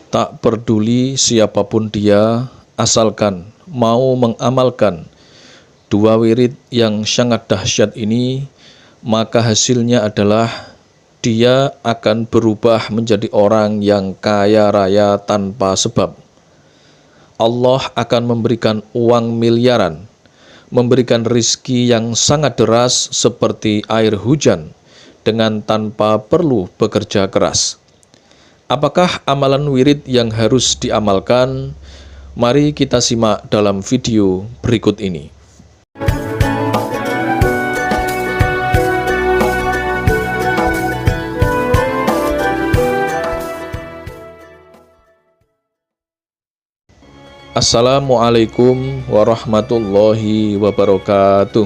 Tak peduli siapapun dia, asalkan mau mengamalkan dua wirid yang sangat dahsyat ini, maka hasilnya adalah dia akan berubah menjadi orang yang kaya raya tanpa sebab. Allah akan memberikan uang miliaran, memberikan rizki yang sangat deras seperti air hujan, dengan tanpa perlu bekerja keras. Apakah amalan wirid yang harus diamalkan? Mari kita simak dalam video berikut ini. Assalamualaikum warahmatullahi wabarakatuh.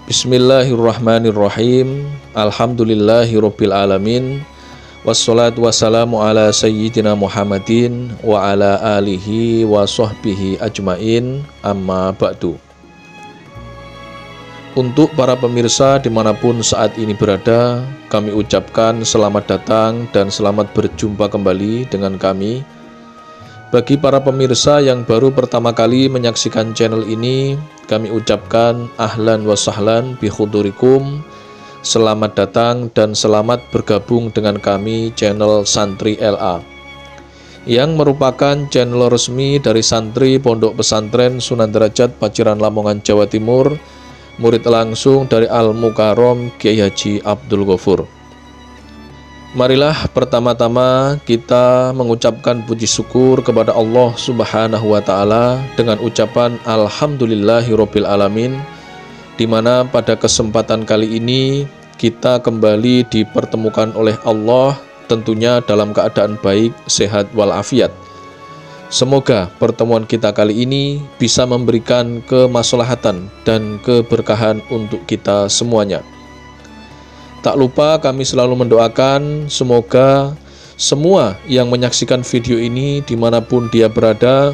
Bismillahirrahmanirrahim. Alhamdulillahirabbil alamin. Wassalatu wassalamu ala sayyidina Muhammadin wa ala alihi wa sahbihi ajmain, amma ba'du. Untuk para pemirsa dimanapun saat ini berada, kami ucapkan selamat datang dan selamat berjumpa kembali dengan kami. Bagi para pemirsa yang baru pertama kali menyaksikan channel ini, kami ucapkan ahlan wa sahlan bi khudurikum. Selamat datang dan selamat bergabung dengan kami channel Santri LA, yang merupakan channel resmi dari santri Pondok Pesantren Sunan Derajat Paciran Lamongan Jawa Timur, murid langsung dari Al-Mukarrom Kyai Haji Abdul Ghafur. Marilah pertama-tama kita mengucapkan puji syukur kepada Allah Subhanahu wa Ta'ala dengan ucapan Alhamdulillahirabbil alamin, di mana pada kesempatan kali ini kita kembali dipertemukan oleh Allah, tentunya dalam keadaan baik, sehat walafiat. Semoga pertemuan kita kali ini bisa memberikan kemaslahatan dan keberkahan untuk kita semuanya. Tak lupa kami selalu mendoakan semoga semua yang menyaksikan video ini dimanapun dia berada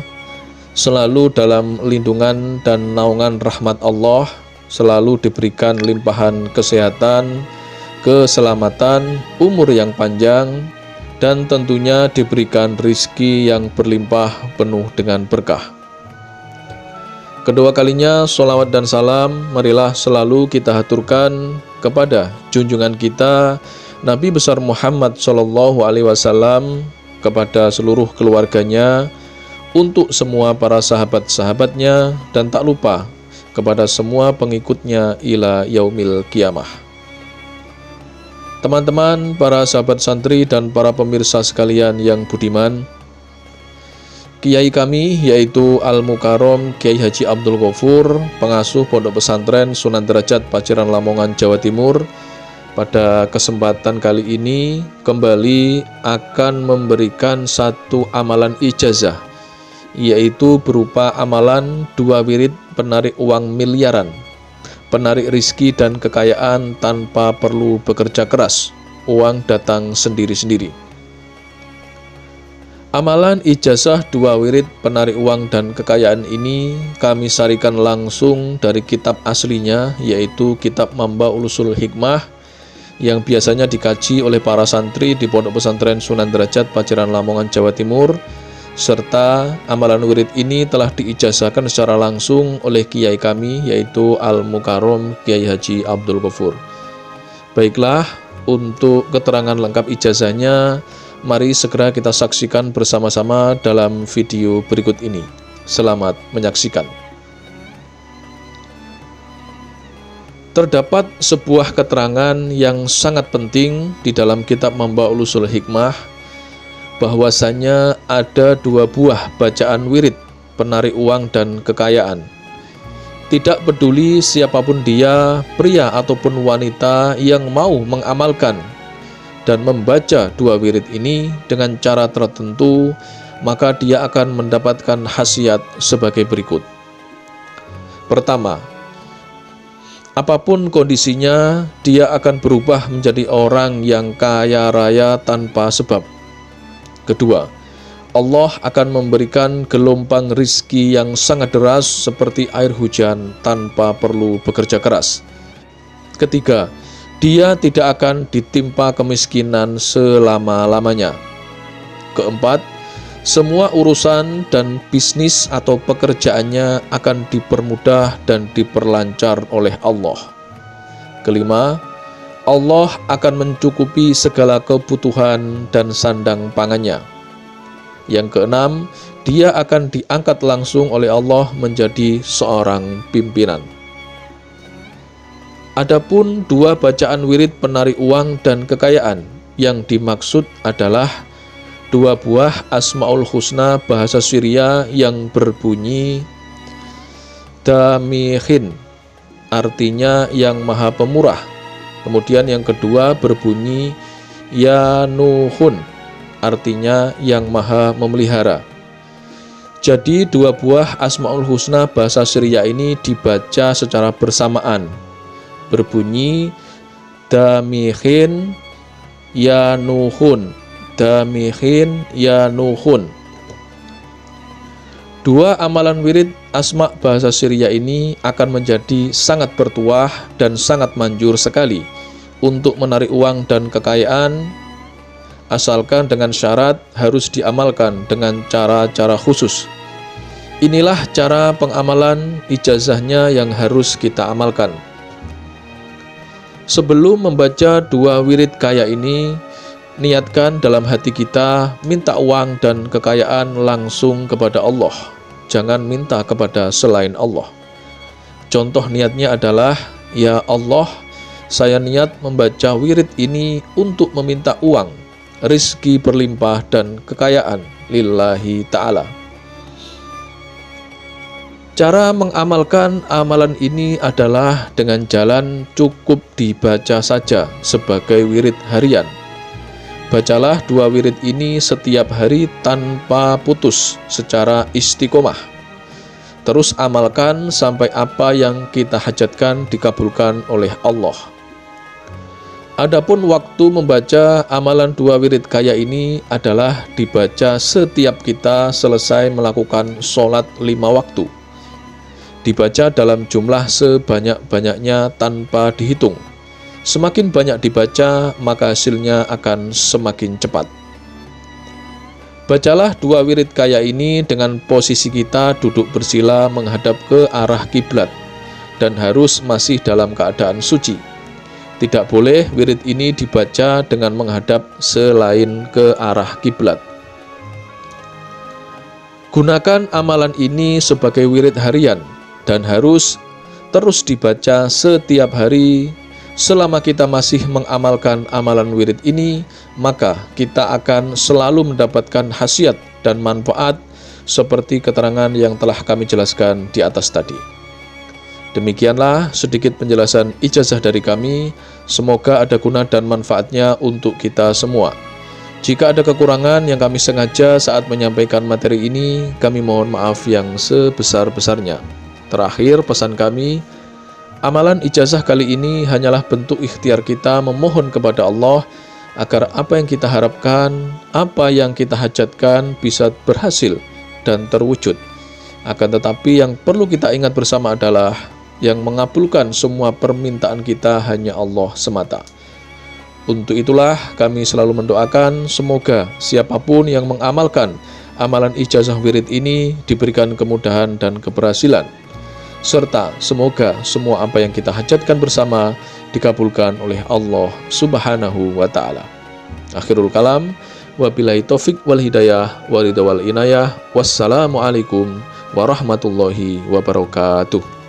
selalu dalam lindungan dan naungan rahmat Allah, selalu diberikan limpahan kesehatan, keselamatan, umur yang panjang, dan tentunya diberikan rizki yang berlimpah penuh dengan berkah. Kedua kalinya sholawat dan salam marilah selalu kita haturkan kepada junjungan kita Nabi besar Muhammad SAW, kepada seluruh keluarganya, untuk semua para sahabat-sahabatnya, dan tak lupa kepada semua pengikutnya ila yaumil kiamah. Teman-teman, para sahabat santri dan para pemirsa sekalian yang budiman, Kiai kami yaitu Al-Mukarrom Kyai Haji Abdul Ghafur, pengasuh Pondok Pesantren Sunan Derajat Paciran Lamongan Jawa Timur, pada kesempatan kali ini kembali akan memberikan satu amalan ijazah, yaitu berupa amalan dua wirid penarik uang miliaran, penarik rizki dan kekayaan tanpa perlu bekerja keras, uang datang sendiri-sendiri. Amalan ijazah dua wirid penarik uang dan kekayaan ini kami sarikan langsung dari kitab aslinya, yaitu kitab Mambaul Ushul Hikmah, yang biasanya dikaji oleh para santri di Pondok Pesantren Sunan Derajat Paciran Lamongan Jawa Timur, serta amalan wirid ini telah diijazahkan secara langsung oleh kiai kami yaitu Al-Mukarrom Kyai Haji Abdul Ghafur. Baiklah, untuk keterangan lengkap ijazahnya mari segera kita saksikan bersama-sama dalam video berikut ini. Selamat menyaksikan. Terdapat sebuah keterangan yang sangat penting di dalam kitab Mambaul Ushul Hikmah, bahwasanya ada dua buah bacaan wirid penarik uang dan kekayaan. Tidak peduli siapapun dia, pria ataupun wanita yang mau mengamalkan dan membaca dua wirid ini dengan cara tertentu, maka dia akan mendapatkan khasiat sebagai berikut. Pertama, apapun kondisinya, dia akan berubah menjadi orang yang kaya raya tanpa sebab. Kedua, Allah akan memberikan gelombang rizki yang sangat deras seperti air hujan tanpa perlu bekerja keras. Ketiga, dia tidak akan ditimpa kemiskinan selama-lamanya. Keempat, semua urusan dan bisnis atau pekerjaannya akan dipermudah dan diperlancar oleh Allah. Kelima, Allah akan mencukupi segala kebutuhan dan sandang pangannya. Yang keenam, dia akan diangkat langsung oleh Allah menjadi seorang pimpinan. Adapun dua bacaan wirid penarik uang dan kekayaan, yang dimaksud adalah dua buah Asmaul Husna bahasa Syria yang berbunyi Damihin, artinya yang maha pemurah. Kemudian yang kedua berbunyi Yanuhun, artinya yang maha memelihara. Jadi dua buah Asmaul Husna bahasa Syria ini dibaca secara bersamaan, berbunyi Damihin Yanuhun, Damihin Yanuhun. Dua amalan wirid asma bahasa Syria ini akan menjadi sangat bertuah dan sangat manjur sekali untuk menarik uang dan kekayaan, asalkan dengan syarat harus diamalkan dengan cara-cara khusus. Inilah cara pengamalan ijazahnya yang harus kita amalkan. Sebelum membaca dua wirid kaya ini, niatkan dalam hati kita minta uang dan kekayaan langsung kepada Allah. Jangan minta kepada selain Allah. Contoh niatnya adalah, ya Allah, saya niat membaca wirid ini untuk meminta uang, rizki berlimpah dan kekayaan lillahi ta'ala. Cara mengamalkan amalan ini adalah dengan jalan cukup dibaca saja sebagai wirid harian. Bacalah dua wirid ini setiap hari tanpa putus secara istiqomah. Terus amalkan sampai apa yang kita hajatkan dikabulkan oleh Allah. Adapun waktu membaca amalan dua wirid kaya ini adalah dibaca setiap kita selesai melakukan sholat 5 waktu. Dibaca dalam jumlah sebanyak-banyaknya tanpa dihitung. Semakin banyak dibaca, maka hasilnya akan semakin cepat. Bacalah dua wirid kaya ini dengan posisi kita duduk bersila menghadap ke arah kiblat dan harus masih dalam keadaan suci. Tidak boleh wirid ini dibaca dengan menghadap selain ke arah kiblat. Gunakan amalan ini sebagai wirid harian dan harus terus dibaca setiap hari. Selama kita masih mengamalkan amalan wirid ini, maka kita akan selalu mendapatkan khasiat dan manfaat seperti keterangan yang telah kami jelaskan di atas tadi. Demikianlah sedikit penjelasan ijazah dari kami. Semoga ada guna dan manfaatnya untuk kita semua. Jika ada kekurangan yang kami sengaja saat menyampaikan materi ini, kami mohon maaf yang sebesar-besarnya. Terakhir, pesan kami, amalan ijazah kali ini hanyalah bentuk ikhtiar kita memohon kepada Allah agar apa yang kita harapkan, apa yang kita hajatkan bisa berhasil dan terwujud. Akan tetapi yang perlu kita ingat bersama adalah yang mengabulkan semua permintaan kita hanya Allah semata. Untuk itulah kami selalu mendoakan semoga siapapun yang mengamalkan amalan ijazah wirid ini diberikan kemudahan dan keberhasilan. Serta semoga semua apa yang kita hajatkan bersama dikabulkan oleh Allah Subhanahu wa ta'ala. Akhirul kalam, wabillahi taufik wal hidayah, waridha wal inayah. Wassalamualaikum warahmatullahi wabarakatuh.